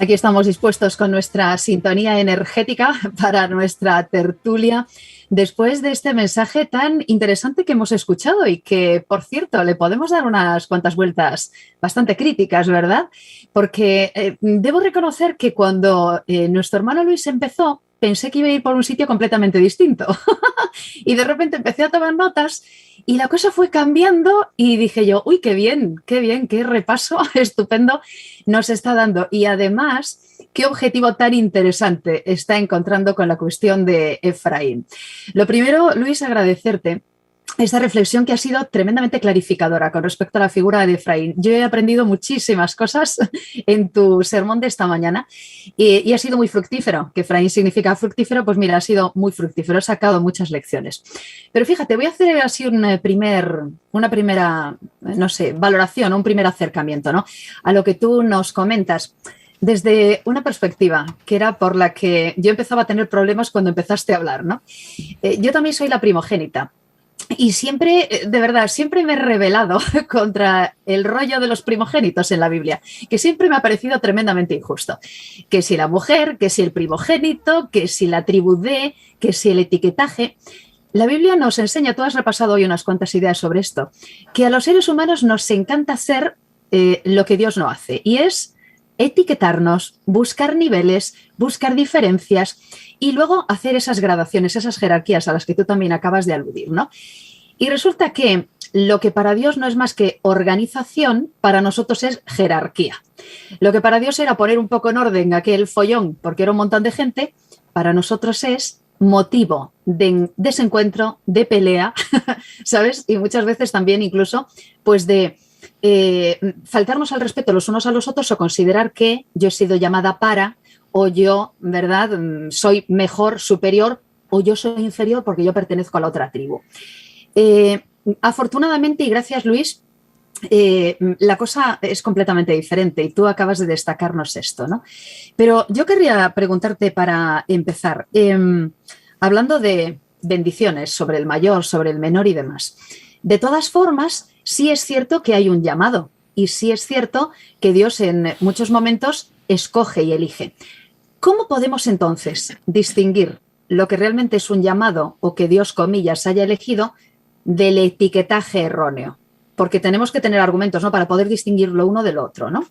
Aquí estamos dispuestos con nuestra sintonía energética para nuestra tertulia, después de este mensaje tan interesante que hemos escuchado y que, por cierto, le podemos dar unas cuantas vueltas bastante críticas, ¿verdad? Porque debo reconocer que cuando nuestro hermano Luis empezó, pensé que iba a ir por un sitio completamente distinto. Y de repente empecé a tomar notas y la cosa fue cambiando y dije yo, uy, qué bien, qué repaso estupendo nos está dando. Y además, qué objetivo tan interesante está encontrando con la cuestión de Efraín. Lo primero, Luis, agradecerte esta reflexión que ha sido tremendamente clarificadora con respecto a la figura de Efraín. Yo he aprendido muchísimas cosas en tu sermón de esta mañana y ha sido muy fructífero. Que Efraín significa fructífero, pues mira, ha sido muy fructífero, he sacado muchas lecciones. Pero fíjate, voy a hacer así una primera, no sé, valoración, un primer acercamiento, ¿no? A lo que tú nos comentas. Desde una perspectiva que era por la que yo empezaba a tener problemas cuando empezaste a hablar, ¿no? Yo también soy la primogénita. Y siempre, de verdad, siempre me he rebelado contra el rollo de los primogénitos en la Biblia, que siempre me ha parecido tremendamente injusto. Que si la mujer, que si el primogénito, que si la tribu de, que si el etiquetaje. La Biblia nos enseña, tú has repasado hoy unas cuantas ideas sobre esto, que a los seres humanos nos encanta hacer lo que Dios no hace, y es etiquetarnos, buscar niveles, buscar diferencias y luego hacer esas gradaciones, esas jerarquías a las que tú también acabas de aludir, ¿no? Y resulta que lo que para Dios no es más que organización, para nosotros es jerarquía. Lo que para Dios era poner un poco en orden aquel follón, porque era un montón de gente, para nosotros es motivo de desencuentro, de pelea, ¿sabes? Y muchas veces también incluso, pues de faltarnos al respeto los unos a los otros o considerar que yo he sido llamada para o yo, ¿verdad? Soy mejor, superior o yo soy inferior porque yo pertenezco a la otra tribu. Afortunadamente y gracias Luis, la cosa es completamente diferente y tú acabas de destacarnos esto, ¿no? Pero yo querría preguntarte para empezar, hablando de bendiciones sobre el mayor, sobre el menor y demás. De todas formas, sí es cierto que hay un llamado y sí es cierto que Dios en muchos momentos escoge y elige. ¿Cómo podemos entonces distinguir lo que realmente es un llamado o que Dios, comillas, haya elegido del etiquetaje erróneo? Porque tenemos que tener argumentos, ¿no?, para poder distinguir lo uno del otro, ¿no?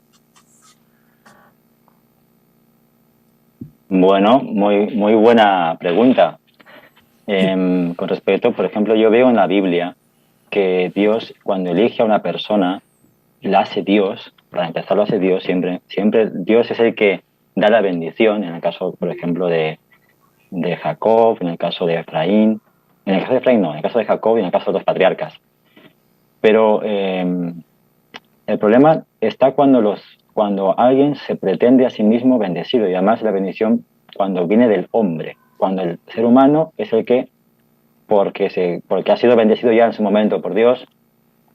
Bueno, muy buena pregunta. Con respecto, por ejemplo, yo veo en la Biblia que Dios, cuando elige a una persona, la hace Dios. Para empezar, lo hace Dios siempre. Siempre Dios es el que da la bendición, en el caso, por ejemplo, de Jacob, en el caso de Efraín. En el caso de Efraín no, en el caso de Jacob y en el caso de los patriarcas. Pero el problema está cuando alguien se pretende a sí mismo bendecido, y además la bendición cuando viene del hombre, cuando el ser humano es el que, porque ha sido bendecido ya en su momento por Dios,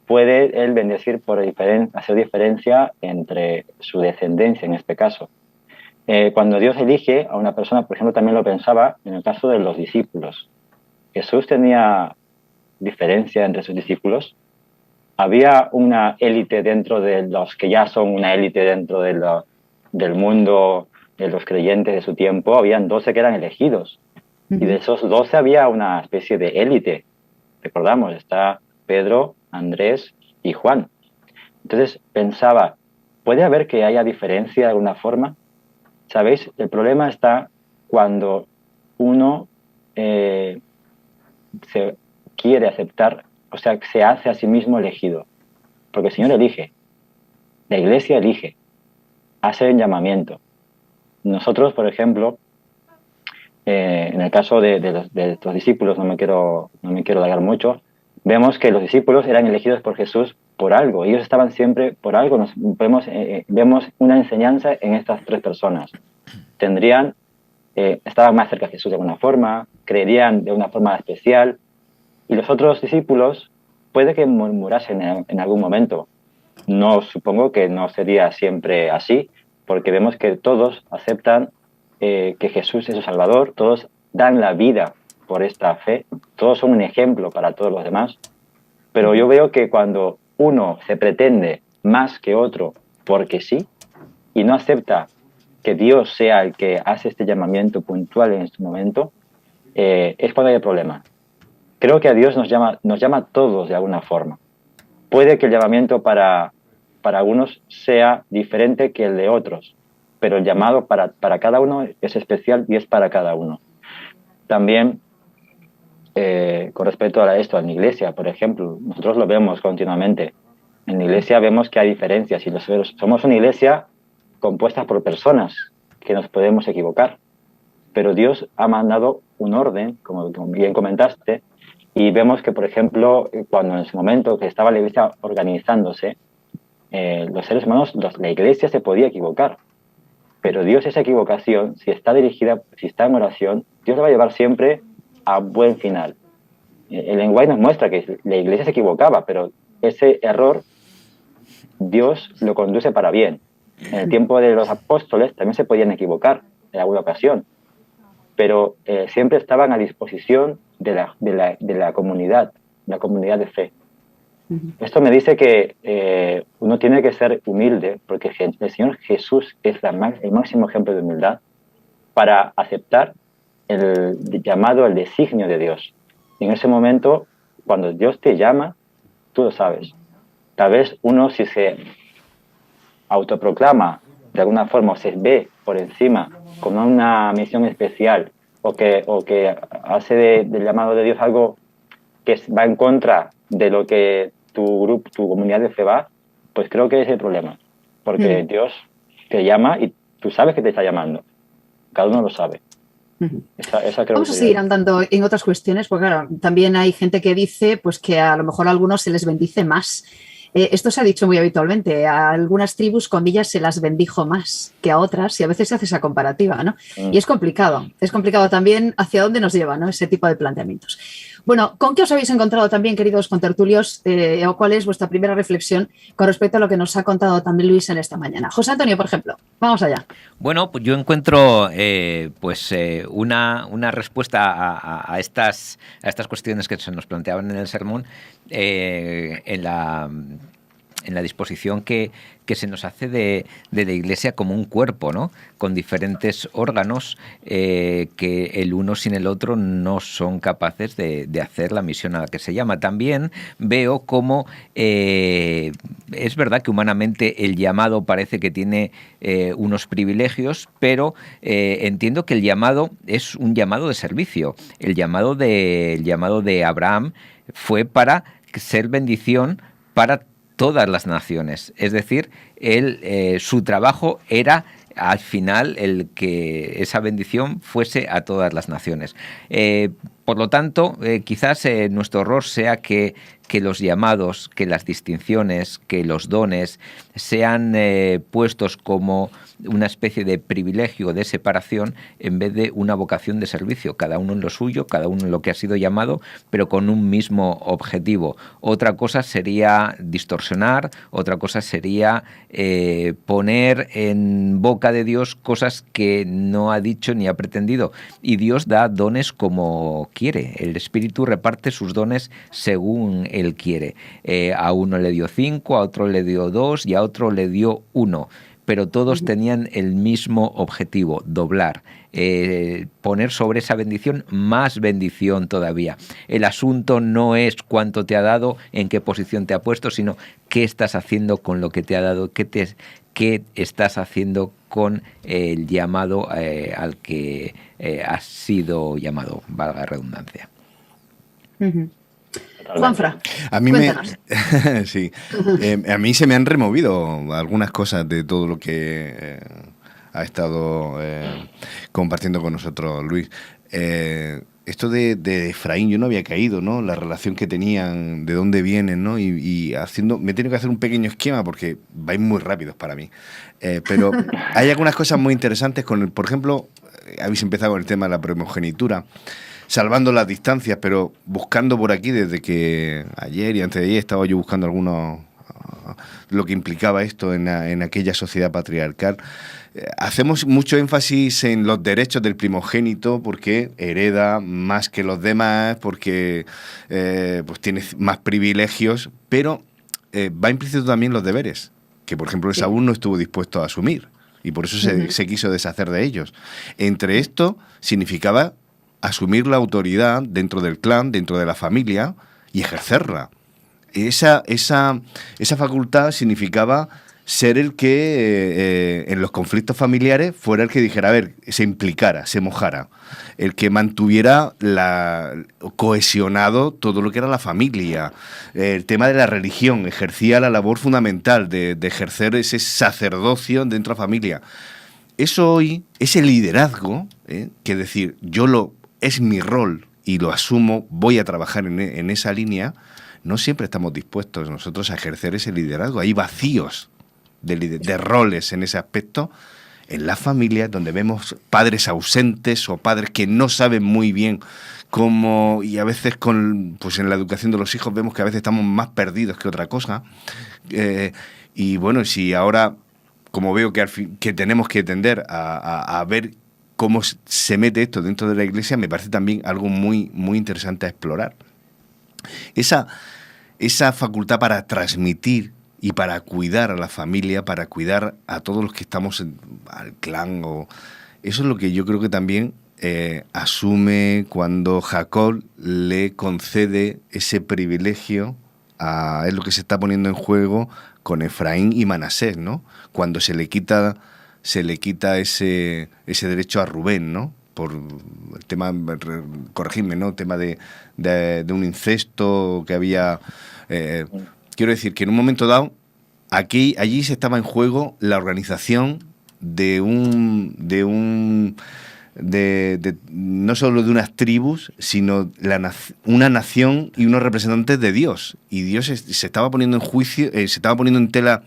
puede él bendecir hacer diferencia entre su descendencia en este caso. Cuando Dios elige a una persona, por ejemplo, también lo pensaba en el caso de los discípulos. Jesús tenía diferencia entre sus discípulos. Había una élite dentro de los que ya son una élite dentro del mundo de los creyentes de su tiempo. Habían 12 que eran elegidos. Y de esos 12 había una especie de élite. Recordamos, está Pedro, Andrés y Juan. Entonces pensaba, ¿puede haber que haya diferencia de alguna forma? ¿Sabéis? El problema está cuando uno se quiere aceptar, o sea, se hace a sí mismo elegido. Porque el Señor elige, la Iglesia elige, hace un llamamiento. Nosotros, por ejemplo, en el caso de los discípulos, no me quiero alargar mucho, vemos que los discípulos eran elegidos por Jesús por algo. Ellos estaban siempre por algo. Vemos una enseñanza en estas tres personas. Estaban más cerca de Jesús de alguna forma, creerían de una forma especial. Y los otros discípulos puede que murmurasen en algún momento. No, supongo que no sería siempre así, porque vemos que todos aceptan que Jesús es su Salvador, todos dan la vida por esta fe, todos son un ejemplo para todos los demás. Pero yo veo que cuando uno se pretende más que otro porque sí, y no acepta que Dios sea el que hace este llamamiento puntual en este momento, es cuando hay el problema. Creo que a Dios nos llama a todos de alguna forma. Puede que el llamamiento para algunos sea diferente que el de otros, pero el llamado para cada uno es especial y es para cada uno. También, con respecto a esto, en la iglesia, por ejemplo, nosotros lo vemos continuamente. En la iglesia vemos que hay diferencias y somos una iglesia compuesta por personas que nos podemos equivocar, pero Dios ha mandado un orden, como bien comentaste, y vemos que, por ejemplo, cuando en ese momento que estaba la iglesia organizándose, los seres humanos, la iglesia se podía equivocar, pero Dios, esa equivocación, si está dirigida, si está en oración, Dios la va a llevar siempre a buen final. El lenguaje nos muestra que la iglesia se equivocaba, pero ese error Dios lo conduce para bien. En el tiempo de los apóstoles también se podían equivocar en alguna ocasión, pero siempre estaban a disposición de la comunidad de fe. Esto me dice que uno tiene que ser humilde, porque el Señor Jesús es el máximo ejemplo de humildad para aceptar el llamado, el designio de Dios. Y en ese momento, cuando Dios te llama, tú lo sabes. Tal vez uno, si se autoproclama de alguna forma o se ve por encima con una misión especial o que hace del llamado de Dios algo que va en contra de lo que tu grupo, tu comunidad de fe va, pues creo que es el problema. Porque Dios te llama y tú sabes que te está llamando. Cada uno lo sabe. Esa creo Vamos que a seguir andando en otras cuestiones, porque claro, también hay gente que dice pues, que a lo mejor a algunos se les bendice más. Esto se ha dicho muy habitualmente. A algunas tribus, comillas, se las bendijo más que a otras y a veces se hace esa comparativa, ¿no? Y es complicado. Es complicado también hacia dónde nos lleva, ¿no? Ese tipo de planteamientos. Bueno, ¿con qué os habéis encontrado también, queridos contertulios? ¿O cuál es vuestra primera reflexión con respecto a lo que nos ha contado también Luis en esta mañana? José Antonio, por ejemplo. Vamos allá. Bueno, pues yo encuentro una respuesta a estas cuestiones que se nos planteaban en el sermón en la disposición que se nos hace de la Iglesia como un cuerpo, ¿no? Con diferentes órganos que el uno sin el otro no son capaces de hacer la misión a la que se llama. También veo cómo es verdad que humanamente el llamado parece que tiene unos privilegios, pero entiendo que el llamado es un llamado de servicio. El llamado de Abraham fue para ser bendición para todas las naciones. Es decir, su trabajo era al final el que esa bendición fuese a todas las naciones. Por lo tanto, quizás nuestro error sea que los llamados, que las distinciones, que los dones sean puestos como una especie de privilegio, de separación, en vez de una vocación de servicio, cada uno en lo suyo, cada uno en lo que ha sido llamado, pero con un mismo objetivo. Otra cosa sería distorsionar, otra cosa sería poner en boca de Dios cosas que no ha dicho ni ha pretendido. Y Dios da dones como quiere. El Espíritu reparte sus dones según Él quiere. A uno le dio 5, a otro le dio 2 y a otro le dio 1. Pero todos tenían el mismo objetivo, doblar, poner sobre esa bendición más bendición todavía. El asunto no es cuánto te ha dado, en qué posición te ha puesto, sino qué estás haciendo con lo que te ha dado, qué estás haciendo con el llamado al que has sido llamado, valga la redundancia. Juanfra, a mí cuéntanos. Sí, a mí se me han removido algunas cosas de todo lo que ha estado compartiendo con nosotros Luis. Esto de Efraín, yo no había caído, ¿no? La relación que tenían, de dónde vienen, ¿no? Y me he tenido que hacer un pequeño esquema porque vais muy rápidos para mí. Pero hay algunas cosas muy interesantes por ejemplo, habéis empezado con el tema de la primogenitura, salvando las distancias, pero buscando por aquí desde que ayer y antes de ayer estaba yo buscando lo que implicaba esto en aquella sociedad patriarcal. Hacemos mucho énfasis en los derechos del primogénito porque hereda más que los demás, porque pues tiene más privilegios, pero va implícito también los deberes, que por ejemplo Esaú no estuvo dispuesto a asumir. y por eso se quiso deshacer de ellos. Entre esto significaba asumir la autoridad dentro del clan, dentro de la familia, y ejercerla. Esa facultad significaba ser el que en los conflictos familiares fuera el que dijera, a ver, se implicara, se mojara, el que mantuviera cohesionado todo lo que era la familia, el tema de la religión, ejercía la labor fundamental de ejercer ese sacerdocio dentro de la familia. Eso hoy, ese liderazgo, que decir, es mi rol y lo asumo, voy a trabajar en esa línea, no siempre estamos dispuestos nosotros a ejercer ese liderazgo. Hay vacíos de roles en ese aspecto en las familias, donde vemos padres ausentes o padres que no saben muy bien cómo, y a veces pues en la educación de los hijos vemos que a veces estamos más perdidos que otra cosa. Y bueno, si ahora, como veo que tenemos que tender a ver cómo se mete esto dentro de la Iglesia, me parece también algo muy, muy interesante a explorar. Esa facultad para transmitir y para cuidar a la familia, para cuidar a todos los que estamos al clan, eso es lo que yo creo que también asume cuando Jacob le concede ese privilegio es lo que se está poniendo en juego con Efraín y Manasés, ¿no? Cuando se le quita ese derecho a Rubén, ¿no? Por el tema, corregidme, ¿no? El tema de un incesto que había. Quiero decir que en un momento dado, allí se estaba en juego la organización no solo de unas tribus, sino una nación y unos representantes de Dios. Y Dios se estaba poniendo en juicio, se estaba poniendo en tela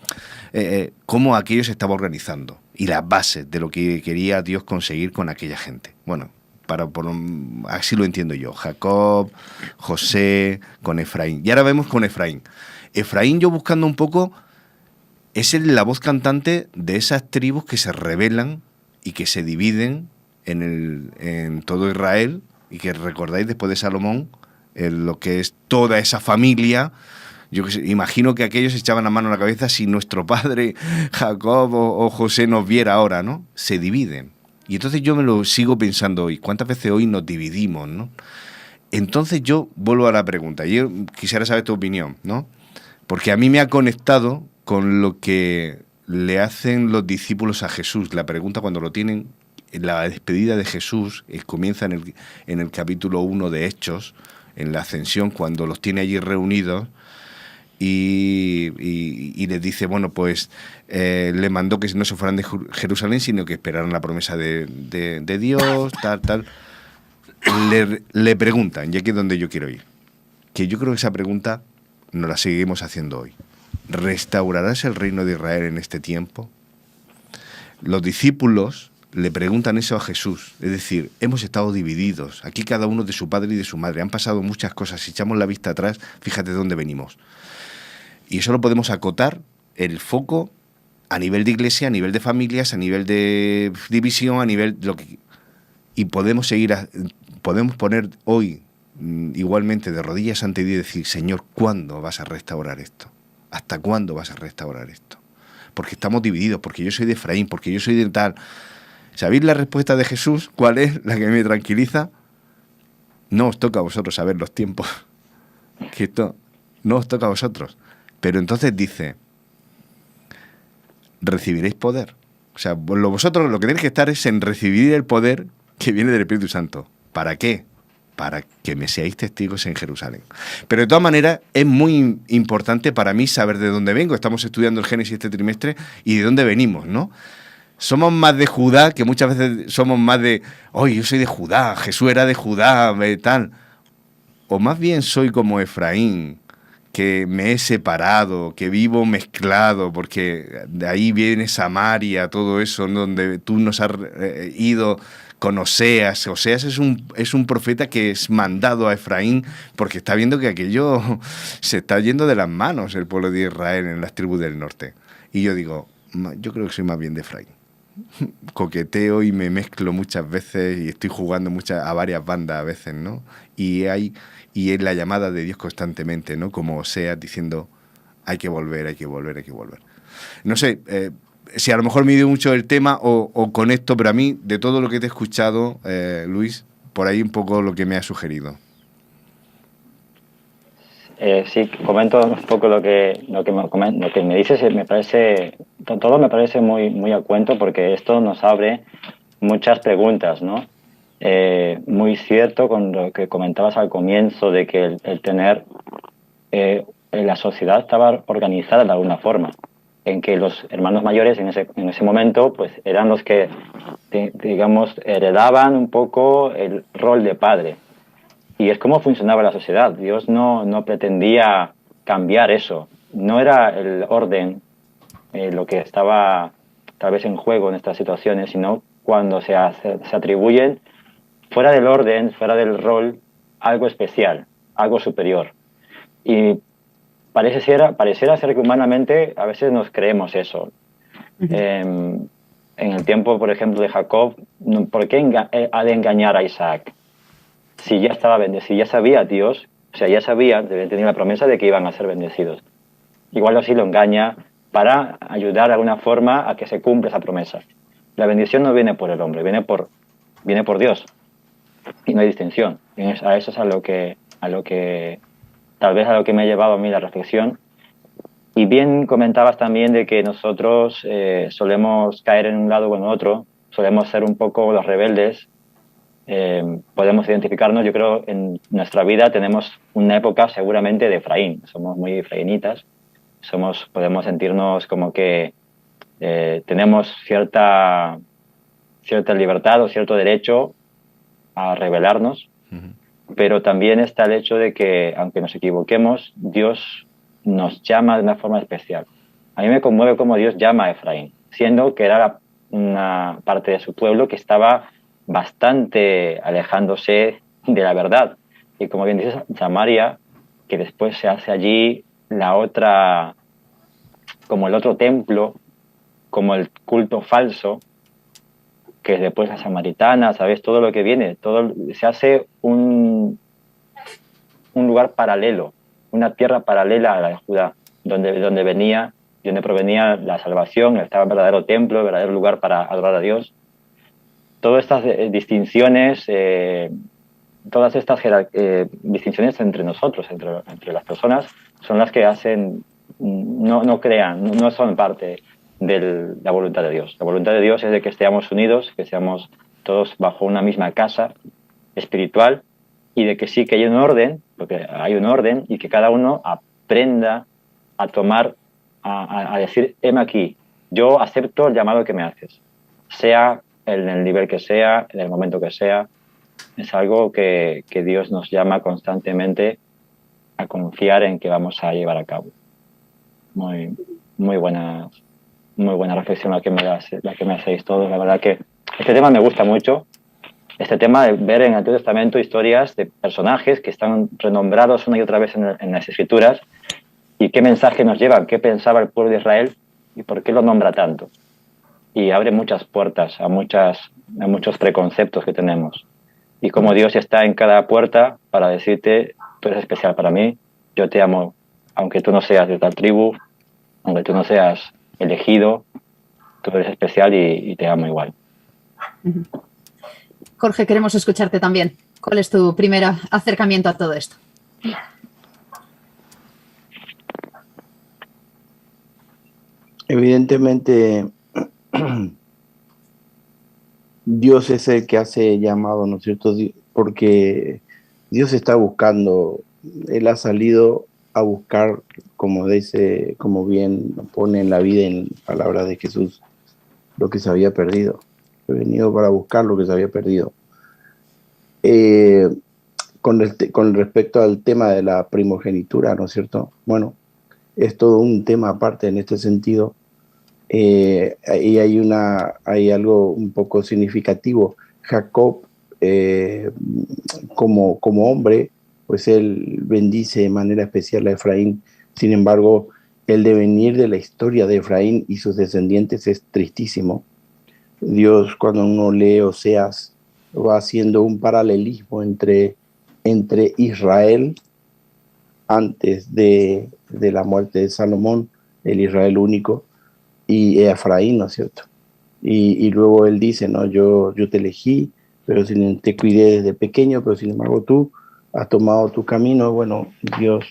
cómo aquello se estaba organizando y las bases de lo que quería Dios conseguir con aquella gente. Bueno, así lo entiendo yo. Jacob, José, con Efraín. Y ahora vemos con Efraín. Efraín, yo buscando un poco, es la voz cantante de esas tribus que se rebelan y que se dividen en todo Israel, y que recordáis después de Salomón, lo que es toda esa familia. Yo imagino que aquellos echaban la mano a la cabeza si nuestro padre Jacob o José nos viera ahora, ¿no? Se dividen. Y entonces yo me lo sigo pensando hoy. ¿Cuántas veces hoy nos dividimos, no? Entonces yo vuelvo a la pregunta. Yo quisiera saber tu opinión, ¿no? Porque a mí me ha conectado con lo que le hacen los discípulos a Jesús. La pregunta cuando lo tienen, la despedida de Jesús, comienza en el capítulo 1 de Hechos, en la ascensión, cuando los tiene allí reunidos, y les dice, bueno, pues le mandó que no se fueran de Jerusalén, sino que esperaran la promesa de Dios, tal. Le preguntan, y aquí es donde yo quiero ir, que yo creo que esa pregunta nos la seguimos haciendo hoy. ¿Restaurarás el reino de Israel en este tiempo? Los discípulos le preguntan eso a Jesús, es decir, hemos estado divididos, aquí cada uno de su padre y de su madre, han pasado muchas cosas, si echamos la vista atrás, fíjate de dónde venimos. Y eso lo podemos acotar, el foco, a nivel de iglesia, a nivel de familias, a nivel de división, a nivel de lo que... Y podemos poner hoy igualmente de rodillas ante Dios y decir, Señor, ¿cuándo vas a restaurar esto? ¿Hasta cuándo vas a restaurar esto? Porque estamos divididos, porque yo soy de Efraín, porque yo soy de tal... ¿Sabéis la respuesta de Jesús? ¿Cuál es la que me tranquiliza? No os toca a vosotros saber los tiempos. Que esto no os toca a vosotros. Pero entonces dice, recibiréis poder. O sea, vosotros lo que tenéis que estar es en recibir el poder que viene del Espíritu Santo. ¿Para qué? Para que me seáis testigos en Jerusalén. Pero de todas maneras es muy importante para mí saber de dónde vengo. Estamos estudiando el Génesis este trimestre y de dónde venimos, ¿no? Somos más de Judá, que muchas veces somos más de, yo soy de Judá, Jesús era de Judá, tal. O más bien soy como Efraín, que me he separado, que vivo mezclado, porque de ahí viene Samaria, todo eso, ¿no? Donde tú nos has ido con Oseas. Oseas es un profeta que es mandado a Efraín porque está viendo que aquello se está yendo de las manos, el pueblo de Israel en las tribus del norte. Y yo digo, yo creo que soy más bien de Efraín. Coqueteo y me mezclo muchas veces y estoy jugando a varias bandas a veces, ¿no? Y es la llamada de Dios constantemente, ¿no? Como Oseas diciendo, hay que volver, hay que volver, hay que volver. No sé, si a lo mejor me dio mucho el tema o conecto, pero a mí, de todo lo que te he escuchado, Luis, por ahí un poco lo que me ha sugerido. Sí, comento un poco lo que me dices. Me parece, todo me parece muy a cuento, porque esto nos abre muchas preguntas, ¿no? Muy cierto con lo que comentabas al comienzo, de que el tener la sociedad estaba organizada de alguna forma, en que los hermanos mayores en ese momento pues eran los que, digamos, heredaban un poco el rol de padre. Y es como funcionaba la sociedad. Dios no pretendía cambiar eso. No era el orden lo que estaba tal vez en juego en estas situaciones, sino cuando se atribuyen fuera del orden, fuera del rol, algo especial, algo superior. Y pareciera ser que humanamente a veces nos creemos eso. En el tiempo, por ejemplo, de Jacob, ¿por qué ha de engañar a Isaac? Si ya estaba bendecido, si ya sabía Dios, o sea, ya sabía, tenía la promesa de que iban a ser bendecidos. Igual así lo engaña para ayudar de alguna forma a que se cumpla esa promesa. La bendición no viene por el hombre, viene por Dios. Y no hay distinción. A eso es a lo que tal vez a lo que me ha llevado a mí la reflexión. Y bien comentabas también de que nosotros solemos caer en un lado o en otro, solemos ser un poco los rebeldes. Podemos identificarnos, yo creo, en nuestra vida tenemos una época seguramente de Efraín, somos muy efraínitas, podemos sentirnos como que tenemos cierta libertad o cierto derecho a rebelarnos, pero también está el hecho de que, aunque nos equivoquemos, Dios nos llama de una forma especial. A mí me conmueve cómo Dios llama a Efraín, siendo que era una parte de su pueblo que estaba bastante alejándose de la verdad. Y como bien dices, Samaria, que después se hace allí como el otro templo, como el culto falso, que después la samaritana, ¿sabes? Todo lo que viene, se hace un lugar paralelo, una tierra paralela a la de Judá, donde provenía la salvación, estaba el verdadero templo, el verdadero lugar para adorar a Dios. Todas estas distinciones, distinciones entre nosotros, entre las personas, son las que hacen, no son parte de la voluntad de Dios. La voluntad de Dios es de que estemos unidos, que seamos todos bajo una misma casa espiritual, y de que sí que hay un orden, porque hay un orden, y que cada uno aprenda a tomar, a decir, heme aquí, yo acepto el llamado que me haces, sea en el nivel que sea, en el momento que sea. Es algo que Dios nos llama constantemente a confiar en que vamos a llevar a cabo. Muy buena reflexión la que me hacéis todos. La verdad que este tema me gusta mucho. Este tema de ver en el Antiguo Testamento historias de personajes que están renombrados una y otra vez en las Escrituras, y qué mensaje nos llevan, qué pensaba el pueblo de Israel y por qué lo nombra tanto. Y abre muchas puertas a muchos preconceptos que tenemos. Y como Dios está en cada puerta para decirte, tú eres especial para mí, yo te amo, aunque tú no seas de tal tribu, aunque tú no seas elegido, tú eres especial y te amo igual. Jorge, queremos escucharte también. ¿Cuál es tu primer acercamiento a todo esto? Evidentemente, Dios es el que hace llamado, ¿no es cierto? Porque Dios está buscando, Él ha salido a buscar, como dice, como bien pone en la vida, en palabras de Jesús, lo que se había perdido. He venido para buscar lo que se había perdido. Con respecto al tema de la primogenitura, ¿no es cierto? Bueno, es todo un tema aparte en este sentido. Y hay algo un poco significativo. Jacob, como hombre, pues él bendice de manera especial a Efraín. Sin embargo, el devenir de la historia de Efraín y sus descendientes es tristísimo. Dios, cuando uno lee Oseas, va haciendo un paralelismo entre Israel antes de la muerte de Salomón, el Israel único, y Efraín, ¿no es cierto? Y luego él dice, ¿no? Yo te elegí, pero te cuidé desde pequeño, pero sin embargo tú has tomado tu camino. Bueno, Dios,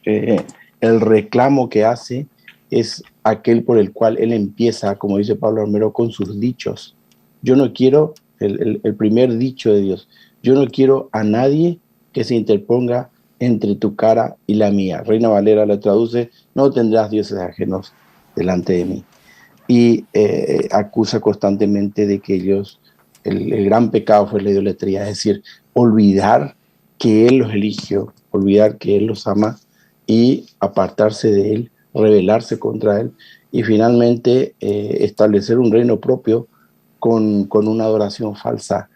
el reclamo que hace es aquel por el cual él empieza, como dice Pablo Romero, con sus dichos. Yo no quiero, el primer dicho de Dios, yo no quiero a nadie que se interponga entre tu cara y la mía. Reina Valera le traduce, no tendrás dioses ajenos delante de mí. Y acusa constantemente de que ellos, el gran pecado fue la idolatría, es decir, olvidar que Él los eligió, olvidar que Él los ama y apartarse de Él, rebelarse contra Él y finalmente establecer un reino propio con una adoración falsa.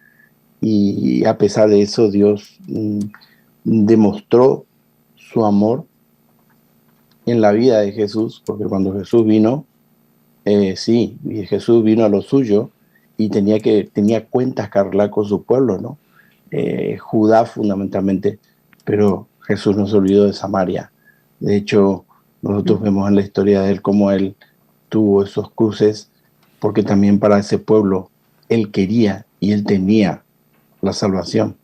Y a pesar de eso, Dios demostró su amor en la vida de Jesús, porque cuando Jesús vino, sí, y Jesús vino a lo suyo y tenía cuentas que arreglar con su pueblo, ¿no? Judá fundamentalmente, pero Jesús no se olvidó de Samaria. De hecho, nosotros vemos en la historia de él cómo él tuvo esos cruces, porque también para ese pueblo él quería y él tenía la salvación.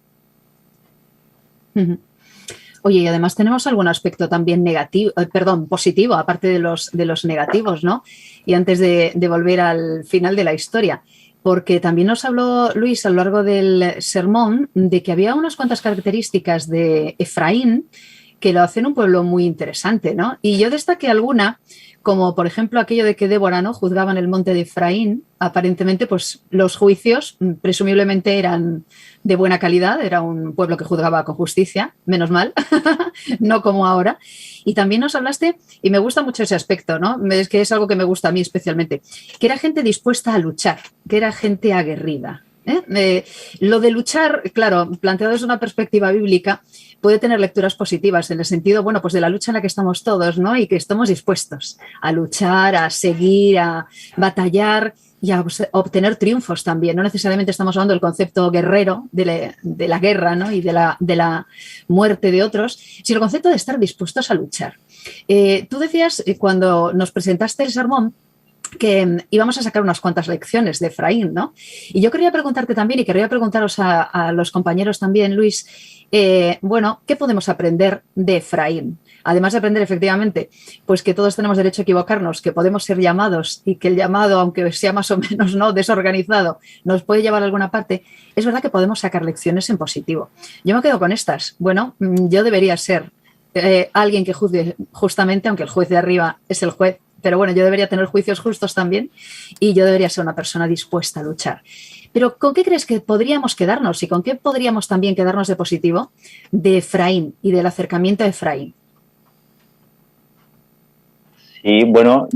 Oye, y además tenemos algún aspecto también negativo, positivo, aparte de los negativos, ¿no? Y antes de volver al final de la historia, porque también nos habló Luis a lo largo del sermón de que había unas cuantas características de Efraín que lo hacen un pueblo muy interesante, ¿no? Y yo destaqué alguna, como por ejemplo aquello de que Débora, ¿no?, juzgaba en el monte de Efraín. Aparentemente, pues los juicios presumiblemente eran de buena calidad, era un pueblo que juzgaba con justicia, menos mal, no como ahora. Y también nos hablaste, y me gusta mucho ese aspecto, ¿no? Es que es algo que me gusta a mí especialmente, que era gente dispuesta a luchar, que era gente aguerrida. Lo de luchar, claro, planteado desde una perspectiva bíblica, puede tener lecturas positivas en el sentido, bueno, pues de la lucha en la que estamos todos, ¿no? Y que estamos dispuestos a luchar, a seguir, a batallar y a obtener triunfos también. No necesariamente estamos hablando del concepto guerrero de la guerra, ¿no?, y de la muerte de otros, sino el concepto de estar dispuestos a luchar. Tú decías, cuando nos presentaste el sermón, que íbamos a sacar unas cuantas lecciones de Efraín, ¿no? Y yo quería preguntarte también, y quería preguntaros a los compañeros también, Luis, bueno, ¿qué podemos aprender de Efraín? Además de aprender efectivamente, pues que todos tenemos derecho a equivocarnos, que podemos ser llamados y que el llamado, aunque sea más o menos no desorganizado, nos puede llevar a alguna parte, es verdad que podemos sacar lecciones en positivo. Yo me quedo con estas. Bueno, yo debería ser alguien que juzgue justamente, aunque el juez de arriba es el juez, pero bueno, yo debería tener juicios justos también y yo debería ser una persona dispuesta a luchar. Pero ¿con qué crees que podríamos quedarnos y con qué podríamos también quedarnos de positivo de Efraín y del acercamiento a Efraín? Sí, bueno,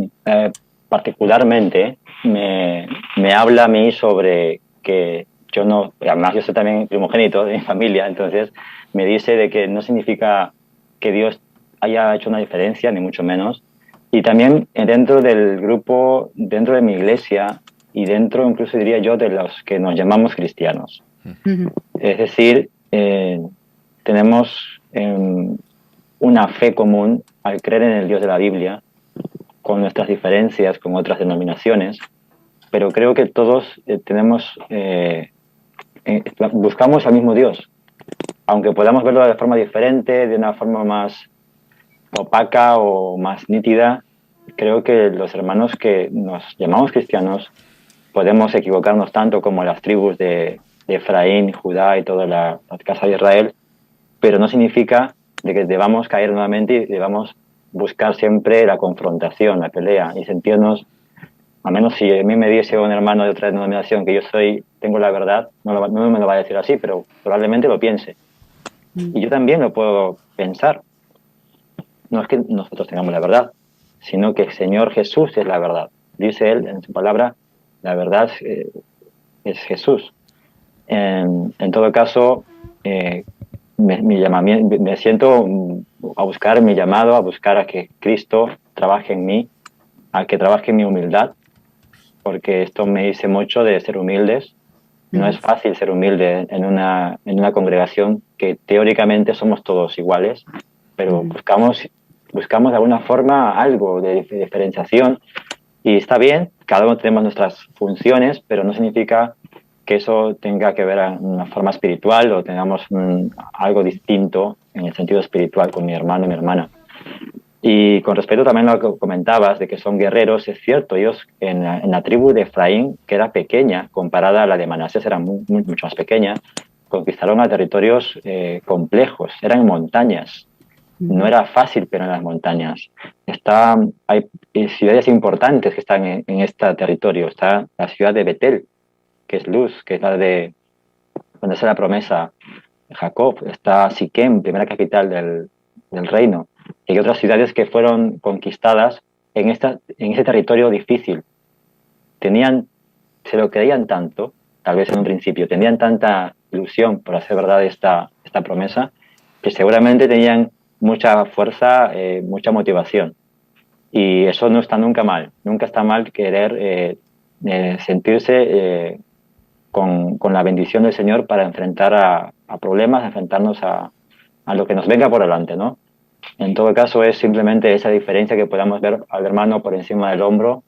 particularmente me habla a mí sobre que yo no, además yo soy también primogénito de mi familia, entonces me dice de que no significa que Dios haya hecho una diferencia, ni mucho menos. Y también dentro del grupo, dentro de mi iglesia y dentro, incluso diría yo, de los que nos llamamos cristianos. Es decir, tenemos una fe común al creer en el Dios de la Biblia, con nuestras diferencias con otras denominaciones, pero creo que todos buscamos al mismo Dios, aunque podamos verlo de forma diferente, de una forma más opaca o más nítida. Creo que los hermanos que nos llamamos cristianos podemos equivocarnos tanto como las tribus de Efraín, Judá y toda la casa de Israel, pero no significa de que debamos caer nuevamente y debamos buscar siempre la confrontación, la pelea y sentirnos, al menos si a mí me dice un hermano de otra denominación que yo tengo la verdad, no me lo va a decir así, pero probablemente lo piense. Y yo también lo puedo pensar. No es que nosotros tengamos la verdad, sino que el Señor Jesús es la verdad. Dice Él en su palabra, la verdad es Jesús. En todo caso, me siento a buscar mi llamado, a buscar a que Cristo trabaje en mí, a que trabaje en mi humildad, porque esto me dice mucho de ser humildes. No es fácil ser humilde en una congregación que teóricamente somos todos iguales, pero buscamos de alguna forma algo de diferenciación Y está bien, cada uno tenemos nuestras funciones, pero no significa que eso tenga que ver en una forma espiritual o tengamos algo distinto en el sentido espiritual con mi hermano y mi hermana. Y con respecto también a lo que comentabas de que son guerreros, es cierto, ellos en la tribu de Efraín, que era pequeña, comparada a la de Manasés, era mucho más pequeña, conquistaron a territorios complejos, eran montañas. No era fácil, pero en las montañas. Hay ciudades importantes que están en este territorio. Está la ciudad de Betel, que es Luz, que es la de donde está la promesa de Jacob. Está Siquem, primera capital del reino. Y hay otras ciudades que fueron conquistadas en ese territorio difícil. Se lo creían tanto, tal vez en un principio, tenían tanta ilusión por hacer verdad esta promesa, que seguramente tenían mucha fuerza, mucha motivación. Y eso no está nunca mal. Nunca está mal querer sentirse con la bendición del Señor para enfrentar a problemas, enfrentarnos a lo que nos venga por delante, ¿no? En todo caso, es simplemente esa diferencia que podamos ver al hermano por encima del hombro,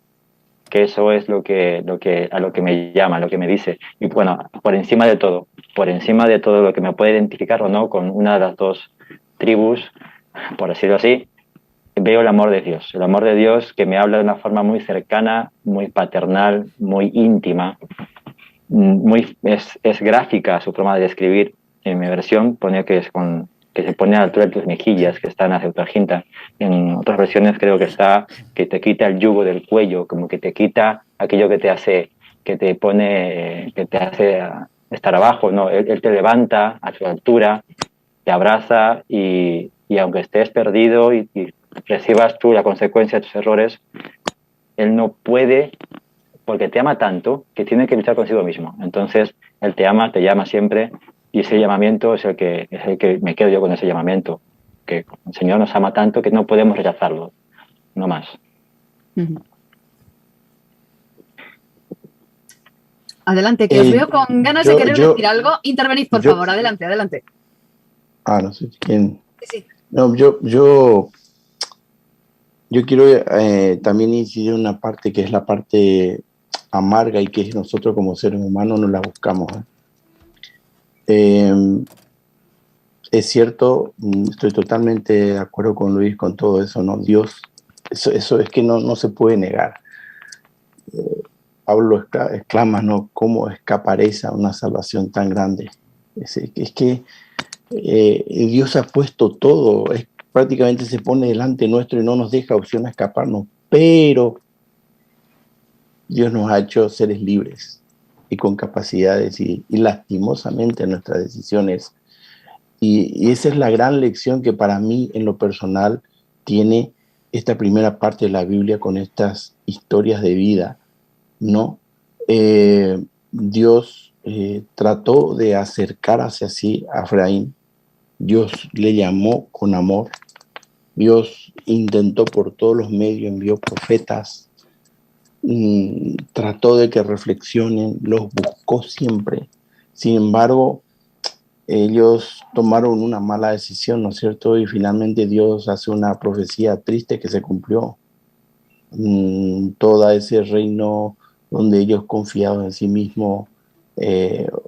que eso es a lo que me llama, lo que me dice. Y bueno, por encima de todo lo que me puede identificar o no con una de las dos tribus, por decirlo así, veo el amor de Dios que me habla de una forma muy cercana, muy paternal, muy íntima, es gráfica su forma de describir. En mi versión pone que se pone a la altura de tus mejillas, que está en la Septuaginta. En otras versiones creo que está que te quita el yugo del cuello, como que te quita aquello que te hace estar abajo, ¿no? Él te levanta a su altura, te abraza y aunque estés perdido y recibas tú la consecuencia de tus errores, él no puede, porque te ama tanto que tiene que luchar consigo mismo. Entonces, él te llama siempre, y ese llamamiento es el que me quedo yo con ese llamamiento, que el Señor nos ama tanto que no podemos rechazarlo, no más. Adelante, que os veo con ganas de querer decir algo. Intervenid, por favor. Adelante. No sé quién. Sí. No, yo quiero también incidir en una parte que es la parte amarga y que nosotros como seres humanos no la buscamos. Es cierto, estoy totalmente de acuerdo con Luis con todo eso, ¿no? Dios, eso es que no se puede negar. Pablo exclama, ¿no? ¿Cómo escaparé a una salvación tan grande? Es que Dios ha puesto todo, prácticamente se pone delante nuestro y no nos deja opción a escaparnos, pero Dios nos ha hecho seres libres y con capacidades y lastimosamente nuestras decisiones. Y esa es la gran lección que para mí en lo personal tiene esta primera parte de la Biblia con estas historias de vida, ¿no? Dios trató de acercar hacia sí a Efraín. Dios le llamó con amor. Dios intentó por todos los medios, envió profetas, trató de que reflexionen, los buscó siempre. Sin embargo, ellos tomaron una mala decisión, ¿no es cierto? Y finalmente Dios hace una profecía triste que se cumplió. Todo ese reino donde ellos confiaban en sí mismos,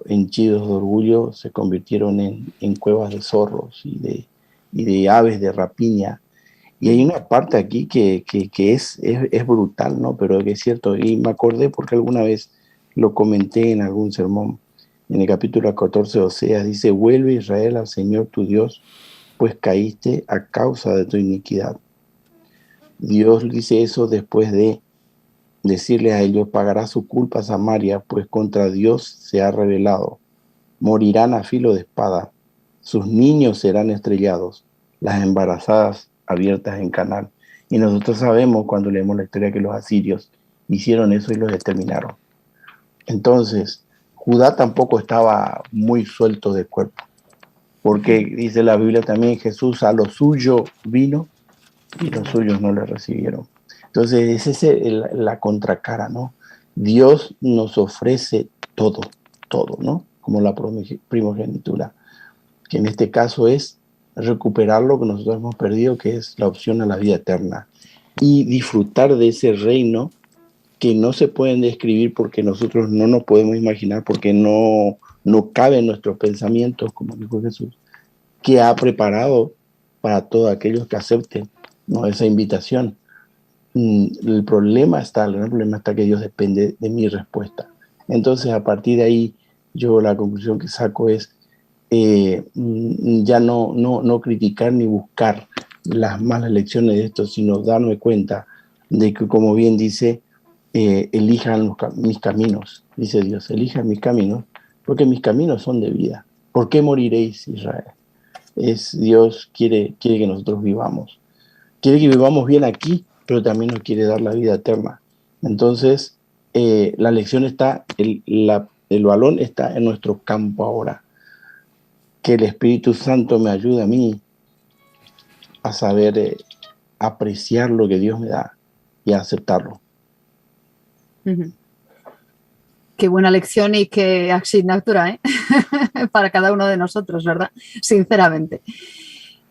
henchidos de orgullo, se convirtieron en cuevas de zorros y de aves de rapiña. Y hay una parte aquí que es brutal, ¿no? Pero que es cierto. Y me acordé porque alguna vez lo comenté en algún sermón. En el capítulo 14 de Oseas dice: vuelve Israel al Señor tu Dios, pues caíste a causa de tu iniquidad. Dios dice eso después de decirle a ellos: pagará su culpa a Samaria, pues contra Dios se ha rebelado. Morirán a filo de espada, sus niños serán estrellados, las embarazadas abiertas en canal. Y nosotros sabemos cuando leemos la historia que los asirios hicieron eso y los exterminaron. Entonces, Judá tampoco estaba muy suelto de cuerpo, porque dice la Biblia también: Jesús a lo suyo vino y los suyos no le recibieron. Entonces, esa es la contracara, ¿no? Dios nos ofrece todo, ¿no? Como la primogenitura, que en este caso es recuperar lo que nosotros hemos perdido, que es la opción a la vida eterna, y disfrutar de ese reino que no se pueden describir porque nosotros no nos podemos imaginar, porque no caben nuestros pensamientos, como dijo Jesús, que ha preparado para todos aquellos que acepten, ¿no?, esa invitación. El gran problema está que Dios depende de mi respuesta. Entonces, a partir de ahí, yo la conclusión que saco es ya no criticar ni buscar las malas lecciones de esto, sino darme cuenta de que, como bien dice, elijan mis caminos, dice Dios, elijan mis caminos, porque mis caminos son de vida. ¿Por qué moriréis, Israel? Dios quiere que nosotros vivamos. Quiere que vivamos bien aquí, pero también nos quiere dar la vida eterna. Entonces, la lección está, el balón está en nuestro campo ahora. Que el Espíritu Santo me ayude a mí a saber apreciar lo que Dios me da y a aceptarlo. Uh-huh. Qué buena lección y qué asignatura, ¿eh? Para cada uno de nosotros, ¿verdad? Sinceramente.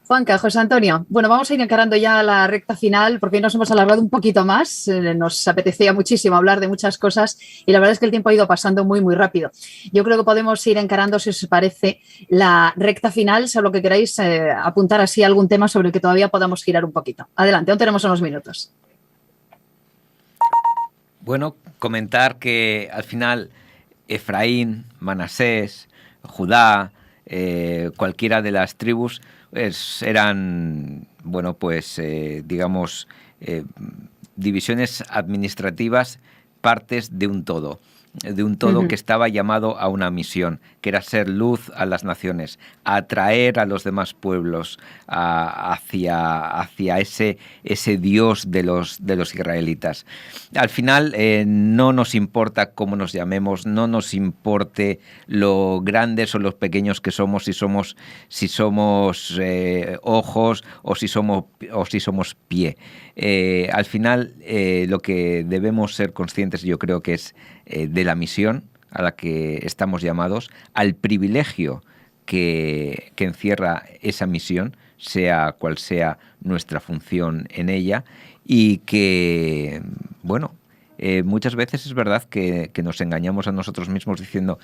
Juanca, José Antonio, bueno, vamos a ir encarando ya la recta final porque hoy nos hemos alargado un poquito más, nos apetecía muchísimo hablar de muchas cosas y la verdad es que el tiempo ha ido pasando muy, muy rápido. Yo creo que podemos ir encarando, si os parece, la recta final, solo que queráis apuntar así algún tema sobre el que todavía podamos girar un poquito. Adelante, aún tenemos unos minutos. Bueno, comentar que al final Efraín, Manasés, Judá, cualquiera de las tribus eran, bueno, pues digamos, divisiones administrativas, partes de un todo que estaba llamado a una misión, que era ser luz a las naciones, a atraer a los demás pueblos hacia ese Dios de los israelitas. Al final no nos importa cómo nos llamemos, no nos importe lo grandes o los pequeños que somos, si somos ojos o si somos pie. Al final lo que debemos ser conscientes, yo creo que es de la misión a la que estamos llamados, al privilegio que encierra esa misión, sea cual sea nuestra función en ella, y que, bueno, muchas veces es verdad que nos engañamos a nosotros mismos diciendo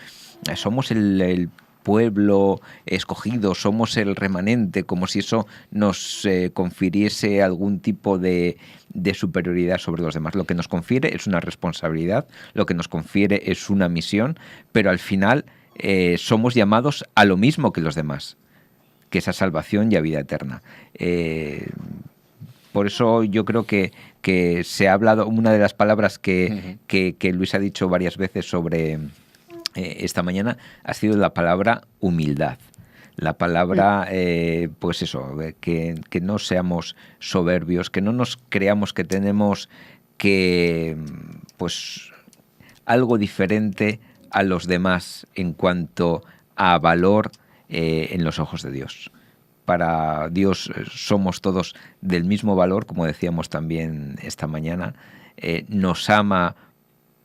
somos el pueblo escogido, somos el remanente, como si eso nos confiriese algún tipo de superioridad sobre los demás. Lo que nos confiere es una responsabilidad, lo que nos confiere es una misión, pero al final somos llamados a lo mismo que los demás, que esa salvación y a vida eterna. Por eso yo creo que se ha hablado, una de las palabras que Luis ha dicho varias veces sobre esta mañana ha sido la palabra humildad. La palabra, pues eso, que no seamos soberbios, que no nos creamos que tenemos que, pues, algo diferente a los demás en cuanto a valor en los ojos de Dios. Para Dios somos todos del mismo valor, como decíamos también esta mañana. Nos ama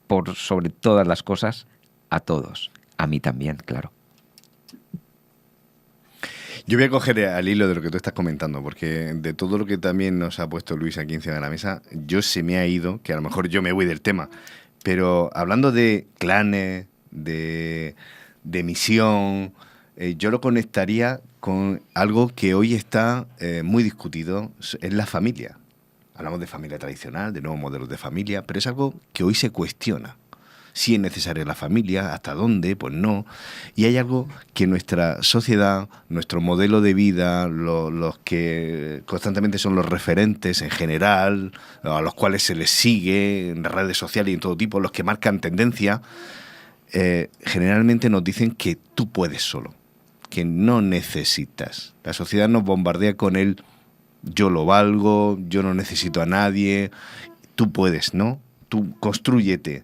por sobre todas las cosas, a todos, a mí también, claro. Yo voy a coger al hilo de lo que tú estás comentando, porque de todo lo que también nos ha puesto Luis aquí encima de la mesa, yo se me ha ido, que a lo mejor yo me voy del tema, pero hablando de clanes, de misión, yo lo conectaría con algo que hoy está muy discutido, es la familia. Hablamos de familia tradicional, de nuevos modelos de familia, pero es algo que hoy se cuestiona. Si es necesaria la familia, hasta dónde, pues no. Y hay algo que nuestra sociedad, nuestro modelo de vida, los que constantemente son los referentes en general, a los cuales se les sigue en las redes sociales y en todo tipo, los que marcan tendencia, generalmente nos dicen que tú puedes solo, que no necesitas. La sociedad nos bombardea con el yo lo valgo, yo no necesito a nadie, tú puedes, ¿no? Tú constrúyete.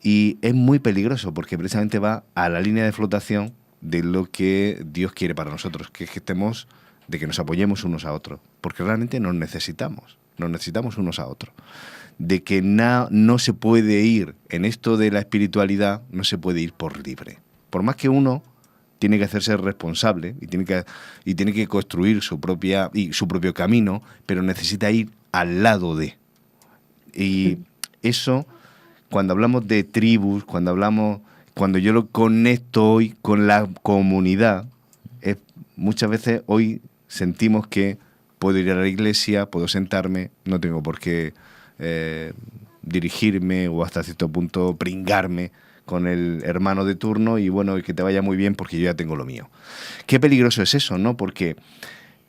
Y es muy peligroso porque precisamente va a la línea de flotación de lo que Dios quiere para nosotros, que es que estemos, de que nos apoyemos unos a otros, porque realmente nos necesitamos unos a otros. De que no se puede ir, en esto de la espiritualidad, no se puede ir por libre. Por más que uno tiene que hacerse responsable y tiene que construir su propio camino, pero necesita ir al lado de. Y eso cuando hablamos de tribus, cuando yo lo conecto hoy con la comunidad, muchas veces hoy sentimos que puedo ir a la iglesia, puedo sentarme, no tengo por qué dirigirme o hasta cierto punto pringarme con el hermano de turno y bueno, que te vaya muy bien porque yo ya tengo lo mío. Qué peligroso es eso, ¿no? Porque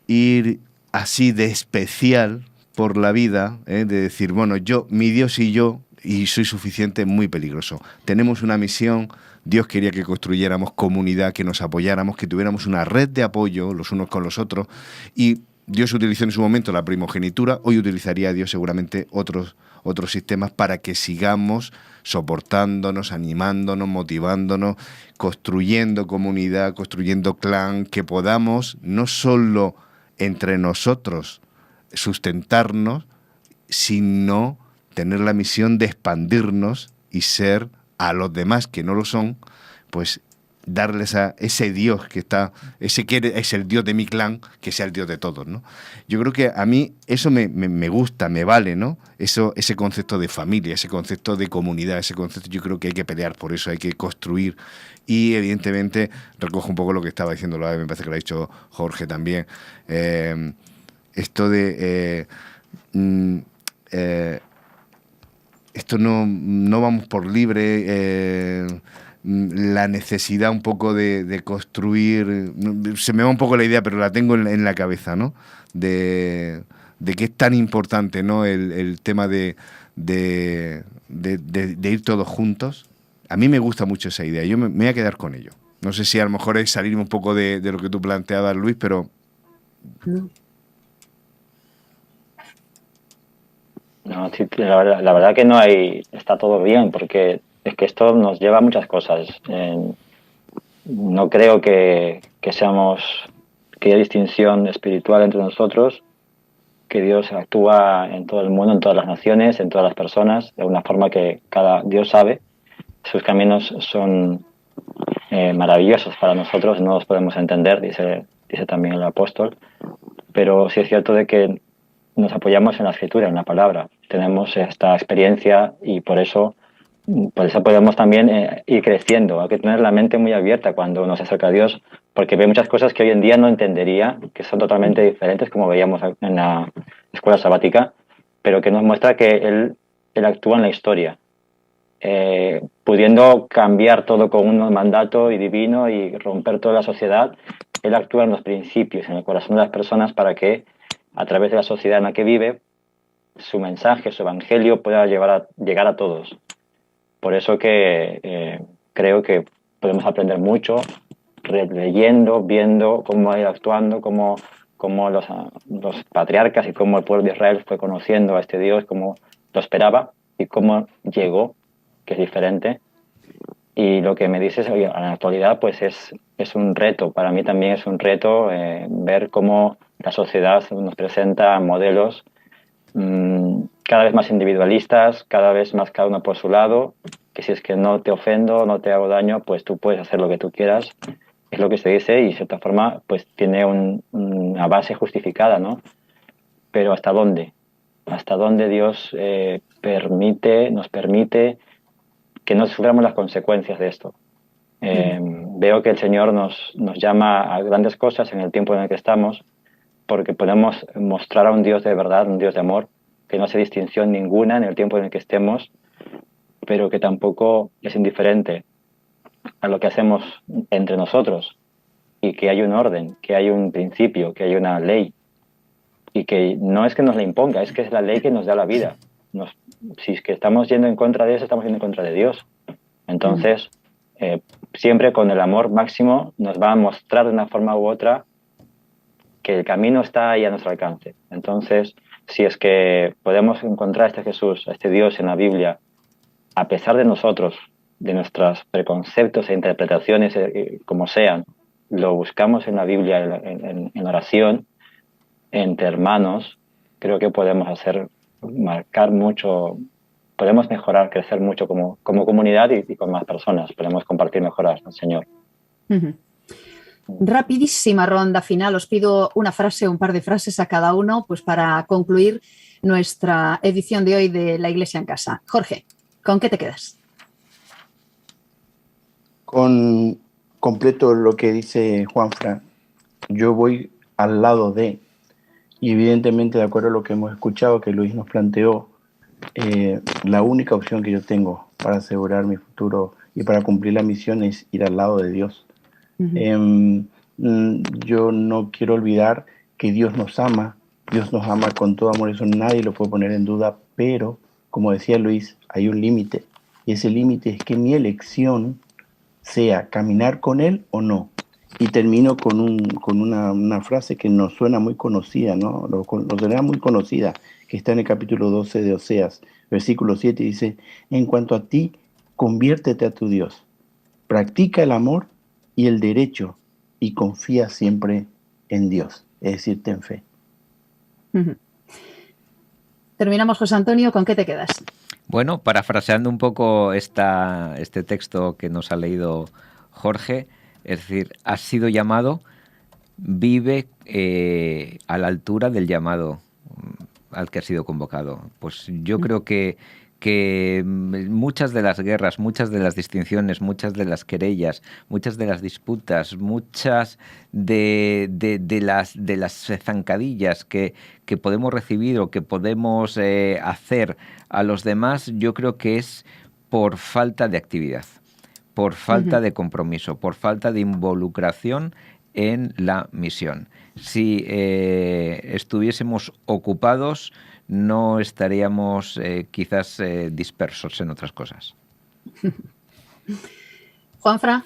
ir así de especial por la vida, de decir, bueno, mi Dios y yo, y soy suficiente, es muy peligroso. Tenemos una misión, Dios quería que construyéramos comunidad, que nos apoyáramos, que tuviéramos una red de apoyo los unos con los otros, y Dios utilizó en su momento la primogenitura, hoy utilizaría Dios seguramente otros sistemas para que sigamos soportándonos, animándonos, motivándonos, construyendo comunidad, construyendo clan, que podamos no solo entre nosotros sustentarnos, sino tener la misión de expandirnos y ser a los demás que no lo son, pues darles a ese Dios que está, ese que es el Dios de mi clan, que sea el Dios de todos, ¿no? Yo creo que a mí eso me gusta, me vale, ¿no? Ese concepto de familia, ese concepto de comunidad, ese concepto, yo creo que hay que pelear por eso, hay que construir. Y evidentemente recojo un poco lo que estaba diciendo, me parece que lo ha dicho Jorge también, esto de esto no vamos por libre, la necesidad un poco de construir, se me va un poco la idea, pero la tengo en la cabeza, ¿no? De que es tan importante, ¿no? El tema de ir todos juntos. A mí me gusta mucho esa idea, yo me voy a quedar con ello. No sé si a lo mejor es salirme un poco de lo que tú planteabas, Luis, pero... No, sí, la verdad que no está todo bien, porque es que esto nos lleva a muchas cosas. No creo que haya distinción espiritual entre nosotros, que Dios actúa en todo el mundo, en todas las naciones, en todas las personas, de una forma que cada Dios sabe. Sus caminos son maravillosos para nosotros, no los podemos entender, dice también el apóstol, pero sí es cierto de que nos apoyamos en la escritura, en la palabra. Tenemos esta experiencia y por eso podemos también ir creciendo. Hay que tener la mente muy abierta cuando uno se acerca a Dios, porque ve muchas cosas que hoy en día no entendería, que son totalmente diferentes, como veíamos en la escuela sabática, pero que nos muestra que Él actúa en la historia, pudiendo cambiar todo con un mandato y divino y romper toda la sociedad. Él actúa en los principios, en el corazón de las personas, para que a través de la sociedad en la que vive, su mensaje, su evangelio pueda llegar a todos. Por eso que creo que podemos aprender mucho leyendo, viendo cómo ha ido actuando, cómo los patriarcas y cómo el pueblo de Israel fue conociendo a este Dios, cómo lo esperaba y cómo llegó, que es diferente. Y lo que me dices en la actualidad, pues es un reto. Para mí también es un reto ver cómo la sociedad nos presenta modelos cada vez más individualistas, cada vez más cada uno por su lado, que si es que no te ofendo, no te hago daño, pues tú puedes hacer lo que tú quieras. Es lo que se dice y de cierta forma pues tiene una base justificada, ¿no? Pero ¿hasta dónde? ¿Hasta dónde Dios nos permite que no suframos las consecuencias de esto? Veo que el Señor nos llama a grandes cosas en el tiempo en el que estamos, porque podemos mostrar a un Dios de verdad, un Dios de amor, que no hace distinción ninguna en el tiempo en el que estemos, pero que tampoco es indiferente a lo que hacemos entre nosotros, y que hay un orden, que hay un principio, que hay una ley, y que no es que nos la imponga, es que es la ley que nos da la vida. Si es que estamos yendo en contra de eso, estamos yendo en contra de Dios. Entonces, siempre con el amor máximo nos va a mostrar de una forma u otra que el camino está ahí a nuestro alcance. Entonces, si es que podemos encontrar a este Jesús, a este Dios en la Biblia, a pesar de nosotros, de nuestros preconceptos e interpretaciones, como sean, lo buscamos en la Biblia, en oración, entre hermanos, creo que podemos marcar mucho, podemos mejorar, crecer mucho como comunidad y con más personas, podemos compartir mejoras al Señor. Rapidísima ronda final, os pido una frase, un par de frases a cada uno, pues para concluir nuestra edición de hoy de La Iglesia en Casa. Jorge, ¿Con qué te quedas? Con completo lo que dice Juanfran, yo voy al lado de, y evidentemente de acuerdo a lo que hemos escuchado que Luis nos planteó, la única opción que yo tengo para asegurar mi futuro y para cumplir la misión es ir al lado de Dios. Yo no quiero olvidar que Dios nos ama con todo amor, eso nadie lo puede poner en duda, pero como decía Luis, hay un límite, y ese límite es que mi elección sea caminar con Él o no. Y termino con una frase que nos suena muy conocida, ¿no? Nos suena muy conocida, que está en el capítulo 12 de Oseas, versículo 7, dice, en cuanto a ti, conviértete a tu Dios, practica el amor y el derecho y confía siempre en Dios, es decir, ten fe. Terminamos, José Antonio, ¿con qué te quedas? Bueno, parafraseando un poco este texto que nos ha leído Jorge, es decir, has sido llamado, vive a la altura del llamado al que has sido convocado. Pues yo creo que muchas de las guerras, muchas de las distinciones, muchas de las querellas, muchas de las disputas, muchas de las zancadillas que podemos recibir o que podemos hacer a los demás, yo creo que es por falta de actividad, por falta de compromiso, por falta de involucración en la misión. Si estuviésemos ocupados, no estaríamos quizás dispersos en otras cosas. Juanfra.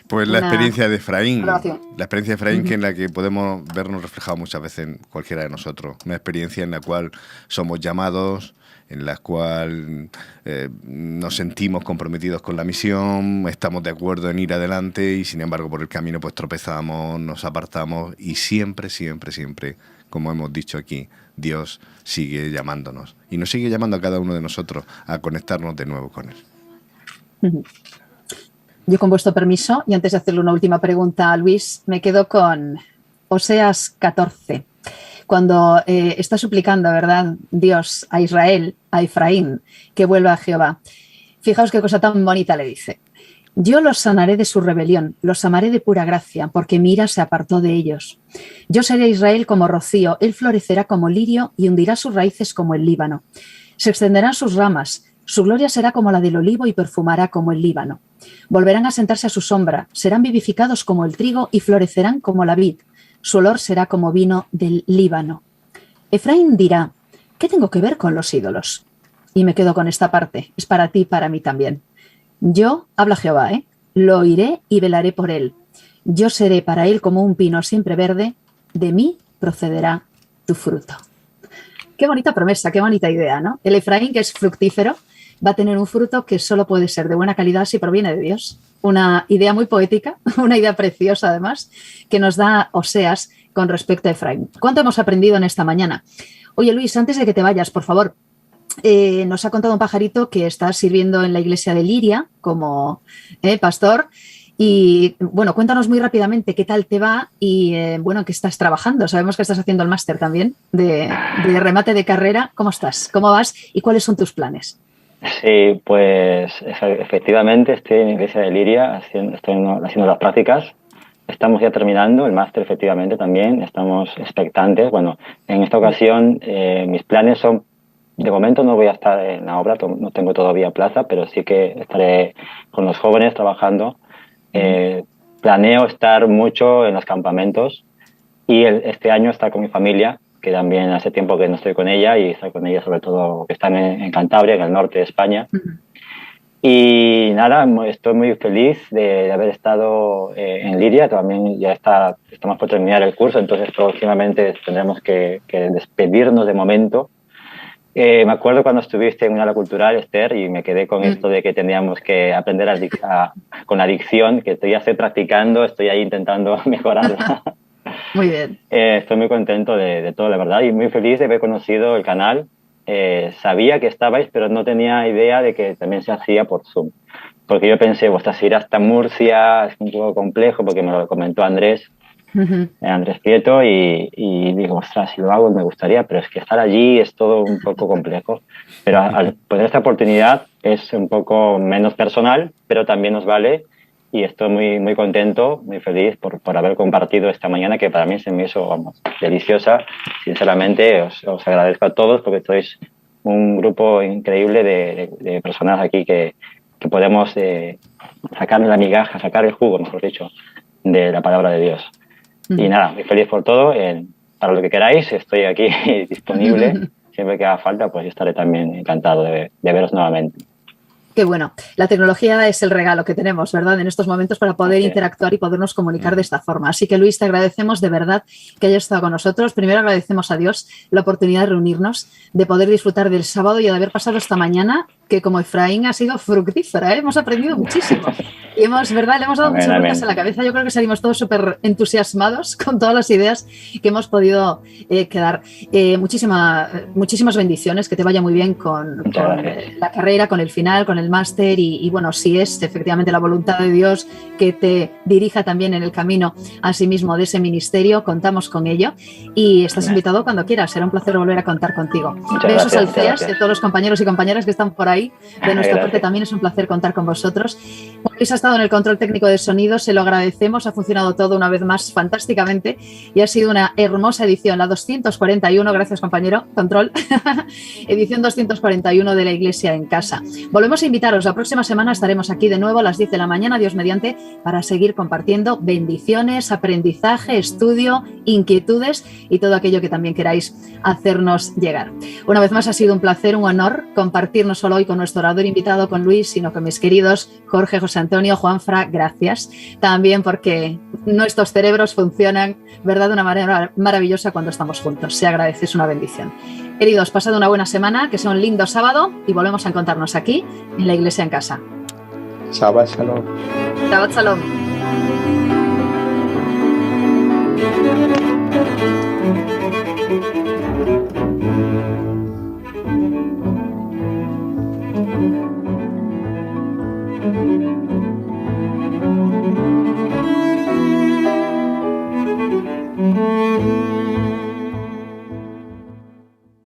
Pues la experiencia de Efraín, Uh-huh. que en la que podemos vernos reflejados muchas veces en cualquiera de nosotros. Una experiencia en la cual somos llamados, en la cual nos sentimos comprometidos con la misión, estamos de acuerdo en ir adelante y sin embargo por el camino pues tropezamos, nos apartamos y siempre, como hemos dicho aquí, Dios sigue llamándonos y nos sigue llamando a cada uno de nosotros a conectarnos de nuevo con Él. Uh-huh. Yo, con vuestro permiso, y antes de hacerle una última pregunta a Luis, me quedo con Oseas 14, cuando está suplicando, ¿verdad?, Dios a Israel, a Efraín, que vuelva a Jehová. Fijaos qué cosa tan bonita le dice. Yo los sanaré de su rebelión, los amaré de pura gracia, porque mi ira se apartó de ellos. Yo seré a Israel como rocío, él florecerá como lirio y hundirá sus raíces como el Líbano. Se extenderán sus ramas, su gloria será como la del olivo y perfumará como el Líbano. Volverán a sentarse a su sombra, serán vivificados como el trigo y florecerán como la vid. Su olor será como vino del Líbano. Efraín dirá, ¿qué tengo que ver con los ídolos? Y me quedo con esta parte, es para ti y para mí también. Yo, habla Jehová, lo oiré y velaré por él. Yo seré para él como un pino siempre verde, de mí procederá tu fruto. Qué bonita promesa, qué bonita idea, ¿no? El Efraín, que es fructífero, va a tener un fruto que solo puede ser de buena calidad si proviene de Dios. Una idea muy poética, una idea preciosa además, que nos da Oseas con respecto a Efraín. ¿Cuánto hemos aprendido en esta mañana? Oye, Luis, antes de que te vayas, por favor, nos ha contado un pajarito que está sirviendo en la iglesia de Liria como pastor. Y bueno, cuéntanos muy rápidamente qué tal te va y bueno, qué estás trabajando. Sabemos que estás haciendo el máster también de remate de carrera. ¿Cómo estás? ¿Cómo vas? ¿Y cuáles son tus planes? Sí, pues efectivamente estoy en la iglesia de Liria, estoy haciendo las prácticas. Estamos ya terminando el máster, efectivamente, también. Estamos expectantes. Bueno, en esta ocasión mis planes son, de momento no voy a estar en la obra, no tengo todavía plaza, pero sí que estaré con los jóvenes trabajando. Planeo estar mucho en los campamentos y este año estar con mi familia, que también hace tiempo que no estoy con ella, y estar con ella sobre todo que están en Cantabria, en el norte de España. Y nada, estoy muy feliz de haber estado en Liria. También ya estamos por terminar el curso, entonces próximamente tendremos que despedirnos de momento. Me acuerdo cuando estuviste en una aula cultural, Esther, y me quedé con esto de que teníamos que aprender con la dicción, que estoy practicando, estoy ahí intentando mejorarla. Muy bien. Estoy muy contento de todo, la verdad, y muy feliz de haber conocido el canal. Sabía que estabais, pero no tenía idea de que también se hacía por Zoom. Porque yo pensé, vuestras ir hasta Murcia es un poco complejo, porque me lo comentó Andrés. Andrés Prieto, y digo, ostras, si lo hago me gustaría, pero es que estar allí es todo un poco complejo. Pero al poner esta oportunidad es un poco menos personal, pero también nos vale, y estoy muy, muy contento, muy feliz por haber compartido esta mañana, que para mí se me hizo, vamos, deliciosa. Sinceramente, os agradezco a todos porque sois un grupo increíble de personas aquí que podemos sacar la migaja, sacar el jugo, mejor dicho, de la palabra de Dios. Y nada, muy feliz por todo. Para lo que queráis, estoy aquí disponible. Siempre que haga falta, pues yo estaré también encantado de veros nuevamente. Qué bueno. La tecnología es el regalo que tenemos, ¿verdad? En estos momentos para poder interactuar y podernos comunicar de esta forma. Así que, Luis, te agradecemos de verdad que hayas estado con nosotros. Primero agradecemos a Dios la oportunidad de reunirnos, de poder disfrutar del sábado y de haber pasado esta mañana, que como Efraín ha sido fructífera, ¿eh? Hemos aprendido muchísimo. Y ¿verdad? Le hemos dado muchas vueltas a la cabeza. Yo creo que salimos todos súper entusiasmados con todas las ideas que hemos podido quedar. Muchísimas bendiciones, que te vaya muy bien con la carrera, con el final, con el máster y bueno, si es efectivamente la voluntad de Dios que te dirija también en el camino a sí mismo de ese ministerio, contamos con ello y estás invitado cuando quieras. Será un placer volver a contar contigo. Besos al CEAS de todos los compañeros y compañeras que están por ahí. De nuestra parte también es un placer contar con vosotros. Luis ha estado en el control técnico de sonido, se lo agradecemos, ha funcionado todo una vez más fantásticamente y ha sido una hermosa edición, la 241, gracias compañero, control, edición 241 de La Iglesia en Casa. Volvemos a invitaros, la próxima semana estaremos aquí de nuevo a las 10 de la mañana, Dios mediante, para seguir compartiendo bendiciones, aprendizaje, estudio, inquietudes y todo aquello que también queráis hacernos llegar. Una vez más ha sido un placer, un honor compartir no solo hoy con nuestro orador invitado, con Luis, sino con mis queridos Jorge, José Antonio, Juanfra, gracias. También porque nuestros cerebros funcionan, ¿verdad?, de una manera maravillosa cuando estamos juntos. Se agradece, es una bendición. Queridos, pasad una buena semana, que sea un lindo sábado y volvemos a encontrarnos aquí en La Iglesia en Casa. Shabbat Shalom. Shabbat Shalom.